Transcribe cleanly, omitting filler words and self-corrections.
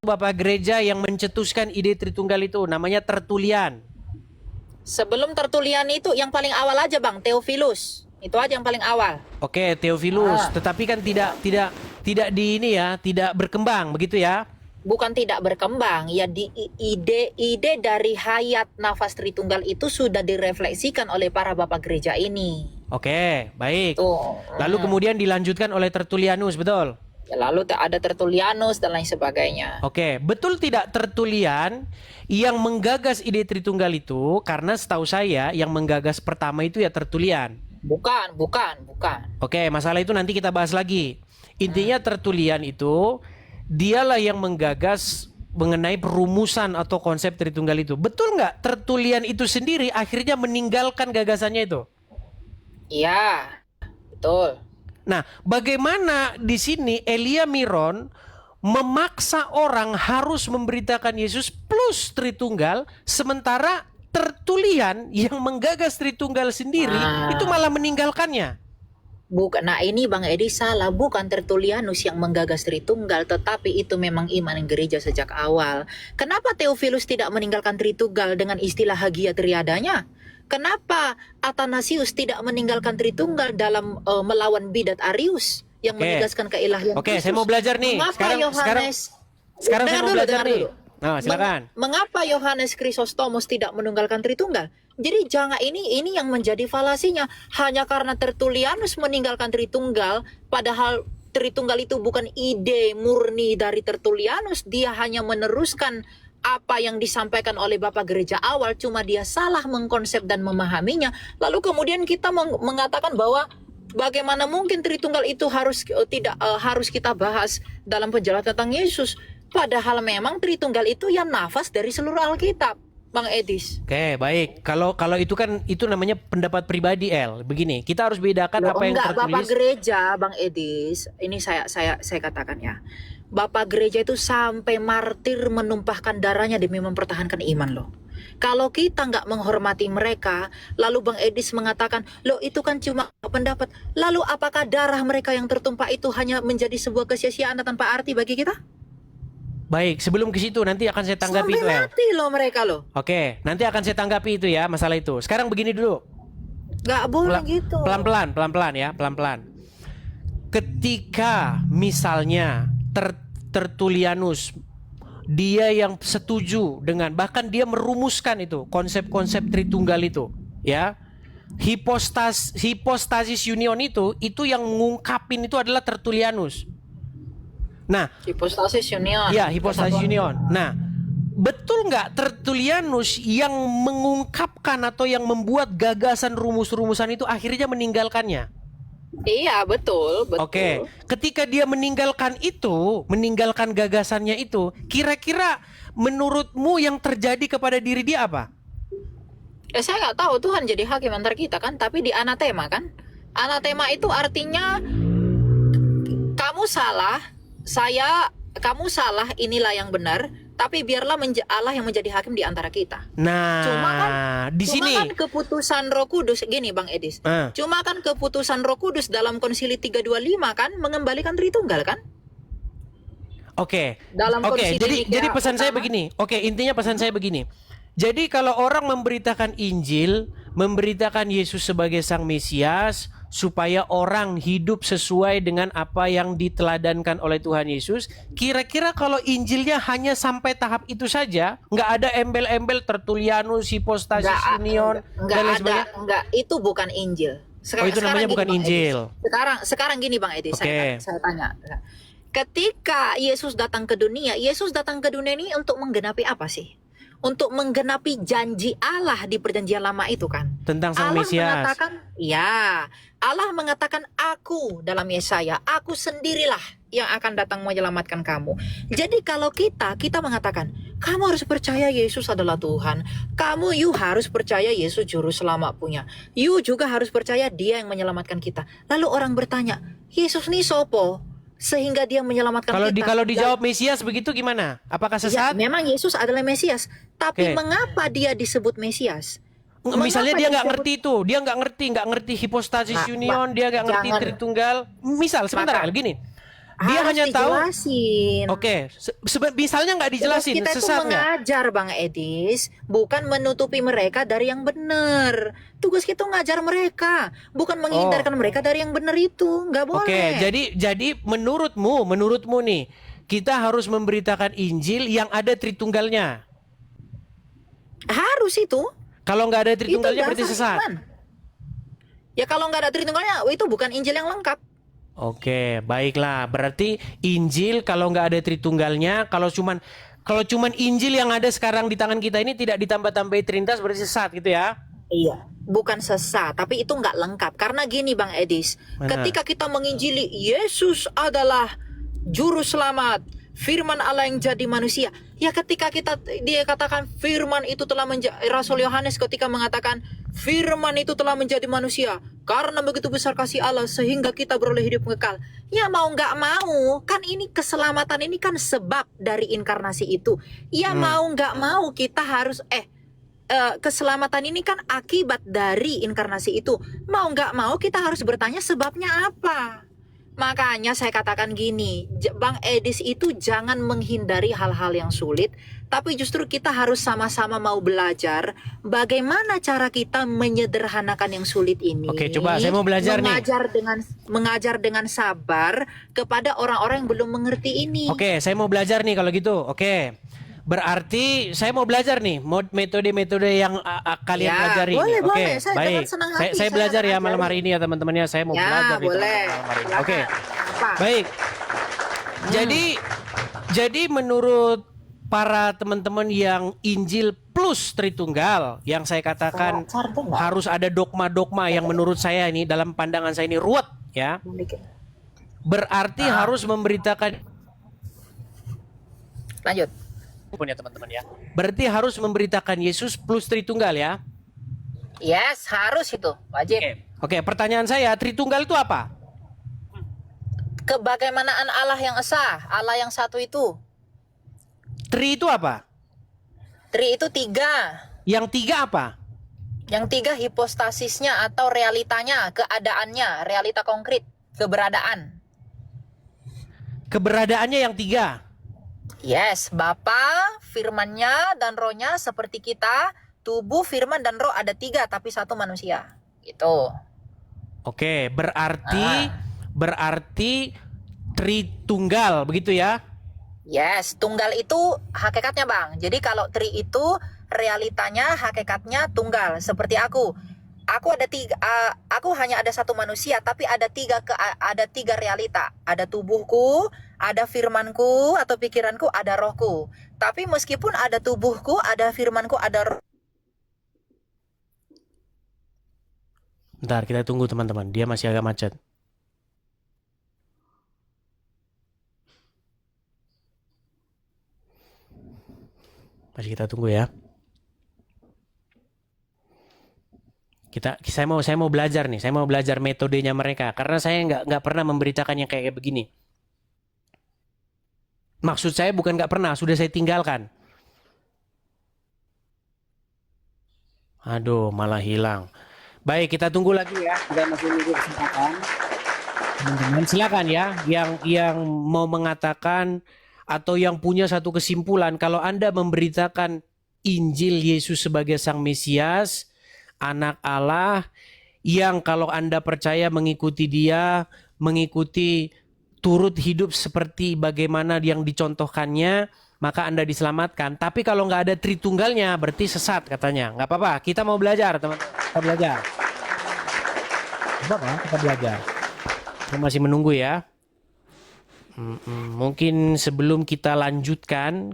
Bapak Gereja yang mencetuskan ide Tritunggal itu? Namanya Tertulian. Sebelum Tertulian itu yang paling awal aja Bang, Theophilus. Itu aja yang paling awal. Oke, Theophilus. Tetapi kan tidak di ini ya, tidak berkembang begitu ya? Bukan tidak berkembang, ya ide dari hayat nafas Tritunggal itu sudah direfleksikan oleh para Bapak Gereja ini. Oke, baik. Tuh. Lalu kemudian dilanjutkan oleh Tertulianus, betul? Ya, lalu ada Tertulianus dan lain sebagainya. Oke, betul tidak Tertulian yang menggagas ide Tritunggal itu? Karena setahu saya yang menggagas pertama itu ya Tertulian. Bukan. Oke, masalah itu nanti kita bahas lagi. Intinya Tertulian itu dialah yang menggagas mengenai perumusan atau konsep Tritunggal itu. Betul nggak? Tertulian itu sendiri akhirnya meninggalkan gagasannya itu. Iya, betul. Nah, bagaimana di sini Elia Miron memaksa orang harus memberitakan Yesus plus Tritunggal, sementara Tertulian yang menggagas Tritunggal sendiri itu malah meninggalkannya. Bukan. Nah ini Bang Edi salah, bukan Tertulianus yang menggagas Tritunggal, tetapi itu memang iman gereja sejak awal. Kenapa Theophilus tidak meninggalkan Tritunggal dengan istilah Hagia Triadanya? Kenapa Athanasius tidak meninggalkan Tritunggal dalam melawan bidat Arius yang menegaskan keilahian Oke, Kristus? saya mau belajar nih. Mengapa Sekarang saya mau belajar nih. Nah, silakan. Mengapa Yohanes Chrysostomus tidak meninggalkan Tritunggal? Jadi jangan ini yang menjadi falasinya. Hanya karena Tertulianus meninggalkan Tritunggal, padahal Tritunggal itu bukan ide murni dari Tertulianus, dia hanya meneruskan apa yang disampaikan oleh Bapak Gereja awal, cuma dia salah mengkonsep dan memahaminya. Lalu kemudian kita mengatakan bahwa bagaimana mungkin Tritunggal itu harus kita bahas dalam penjelasan tentang Yesus. Padahal memang Tritunggal itu yang nafas dari seluruh Alkitab, Bang Edis. Oke, baik. Kalau itu kan itu namanya pendapat pribadi, El. Begini, kita harus bedakan apa yang tertulis. Bapak Gereja, Bang Edis, ini saya katakan ya. Bapak Gereja itu sampai martir menumpahkan darahnya demi mempertahankan iman loh. Kalau kita nggak menghormati mereka, lalu Bang Edis mengatakan, loh itu kan cuma pendapat. Lalu apakah darah mereka yang tertumpah itu hanya menjadi sebuah kesia-siaan tanpa arti bagi kita? Baik, sebelum ke situ nanti akan saya tanggapi Sampai itu, El. mati loh mereka loh. Oke, nanti akan saya tanggapi itu ya, masalah itu. Sekarang begini dulu. Nggak boleh gitu. Pelan-pelan ya, pelan-pelan. Ketika misalnya Tertulianus dia yang setuju dengan, bahkan dia merumuskan itu konsep-konsep Tritunggal itu, ya. Hipostasis union itu yang mengungkapin itu adalah Tertulianus. Nah, Hipostasis union. ya, hipostasis union. Nah, betul nggak Tertulianus yang mengungkapkan atau yang membuat gagasan rumus-rumusan itu akhirnya meninggalkannya? Iya, betul. Oke, ketika dia meninggalkan gagasannya itu, kira-kira menurutmu yang terjadi kepada diri dia apa? Saya nggak tahu, Tuhan jadi hakim antar kita kan, tapi di anatema kan. Anatema itu artinya kamu salah, kamu salah, inilah yang benar, tapi biarlah Allah yang menjadi hakim di antara kita. Nah, di sini kan keputusan Roh Kudus gini Bang Edis. Cuma kan keputusan Roh Kudus dalam Konsili 325 kan mengembalikan Tritunggal kan? Oke. Dalam Jadi pesan saya begini. Oke, intinya pesan saya begini. Jadi kalau orang memberitakan Injil, memberitakan Yesus sebagai Sang Mesias, supaya orang hidup sesuai dengan apa yang diteladankan oleh Tuhan Yesus, kira-kira kalau Injilnya hanya sampai tahap itu saja, nggak ada embel-embel Tertulianus, hipostasis union, dan lain sebagainya? Enggak, itu bukan Injil. Itu namanya bukan Injil. Sekarang gini Bang Edi, Okay. saya tanya. Ketika Yesus datang ke dunia ini untuk menggenapi apa sih? Untuk menggenapi janji Allah di perjanjian lama itu kan. Tentang Sang Mesias. Allah mengatakan aku dalam Yesaya, aku sendirilah yang akan datang menyelamatkan kamu. Jadi kalau kita mengatakan, kamu harus percaya Yesus adalah Tuhan. You harus percaya Yesus juru selamat punya. You juga harus percaya dia yang menyelamatkan kita. Lalu orang bertanya, Yesus nih sopo? Sehingga dia menyelamatkan kita. Kalau dijawab Mesias begitu gimana? Apakah sesat? Ya, memang Yesus adalah Mesias. Tapi mengapa dia disebut Mesias? Misalnya dia nggak ngerti itu, dia nggak ngerti hipostasis union, dia nggak ngerti Tritunggal. Misal sebentar, gini, Dia Harus hanya tahu. dijelasin. Oke, misalnya nggak Tugas dijelasin, kita itu sesat nggak? mengajar Bang Edis, bukan menutupi mereka dari yang benar. Tugas kita ngajar mereka, bukan menghindarkan mereka dari yang benar itu. Nggak boleh. Oke, jadi menurutmu nih, kita harus memberitakan Injil yang ada Tritunggalnya. Harus itu. Kalau nggak ada Itu Tritunggalnya berarti dasar sesat. iman. Ya kalau nggak ada Tritunggalnya, itu bukan Injil yang lengkap. Oke, baiklah. Berarti Injil kalau nggak ada Tritunggalnya, kalau cuman Injil yang ada sekarang di tangan kita ini tidak ditambah-tambahi Trinitas berarti sesat gitu ya? Iya, bukan sesat, tapi itu nggak lengkap. Karena gini Bang Edis, Mana? ketika kita menginjili Yesus adalah juru selamat, firman Allah yang jadi manusia. Ya ketika dia katakan firman itu telah menjadi, Rasul Yohanes ketika mengatakan firman itu telah menjadi manusia. Karena begitu besar kasih Allah sehingga kita beroleh hidup kekal. Ya mau nggak mau, kan ini keselamatan ini kan sebab dari inkarnasi itu. Ya mau nggak mau kita harus keselamatan ini kan akibat dari inkarnasi itu. Mau nggak mau kita harus bertanya sebabnya apa. Makanya saya katakan gini, Bang Edis itu jangan menghindari hal-hal yang sulit, tapi justru kita harus sama-sama mau belajar bagaimana cara kita menyederhanakan yang sulit ini. Oke, coba saya mau belajar nih. Mengajar dengan sabar kepada orang-orang yang belum mengerti ini. Oke, saya mau belajar nih kalau gitu. Oke. Berarti saya mau belajar nih metode-metode yang kalian Ya, pelajari. boleh, Oke, boleh. Saya baik. dengan senang hati, Saya saya belajar akan ya malam ajari. hari ini ya teman-temannya. Saya mau Ya, belajar nih boleh. teman-teman malam hari ini. Silakan. Oke. Apa? Baik. Jadi menurut para teman-teman yang Injil plus Tritunggal yang saya katakan harus ada dogma-dogma yang menurut saya ini dalam pandangan saya ini ruwet ya. Berarti harus memberitakan Lanjut. ya teman-teman ya. Berarti harus memberitakan Yesus plus Tritunggal ya. Yes, harus itu. Wajib. Oke, pertanyaan saya, Tritunggal itu apa? Kebagaimanaan Allah yang esa, Allah yang satu itu. Tri itu apa? Tri itu 3. Yang 3 apa? Yang 3 hipostasisnya atau realitanya, keadaannya, realita konkret, keberadaan. Keberadaannya yang 3. Yes, Bapa, firmannya dan rohnya seperti kita, tubuh, firman dan roh ada 3 tapi 1 manusia. Gitu. Oke, berarti Tritunggal begitu ya? Yes, tunggal itu hakikatnya Bang. Jadi kalau tri itu realitanya, hakikatnya tunggal. Seperti aku. Aku hanya ada 1 manusia, tapi ada 3 realita. Ada tubuhku, ada firmanku atau pikiranku, ada rohku. Tapi meskipun ada tubuhku, ada firmanku, ada roh. Bentar, kita tunggu teman-teman. Dia masih agak macet. Masih kita tunggu ya. Saya mau belajar nih. Saya mau belajar metodenya mereka karena saya nggak pernah memberitakan yang kayak begini. Maksud saya bukan nggak pernah, sudah saya tinggalkan. Aduh, malah hilang. Baik, kita tunggu lagi ya. Kita masih menunggu kesempatan. Teman-teman, silakan ya yang mau mengatakan atau yang punya satu kesimpulan kalau Anda memberitakan Injil Yesus sebagai Sang Mesias, Anak Allah, yang kalau Anda percaya mengikuti Dia, mengikuti turut hidup seperti bagaimana yang dicontohkannya, maka Anda diselamatkan. Tapi kalau nggak ada Tritunggalnya, berarti sesat katanya. Nggak apa-apa, kita mau belajar teman-teman. Kita belajar. Apa? Kita belajar. Saya masih menunggu ya. Mungkin sebelum kita lanjutkan,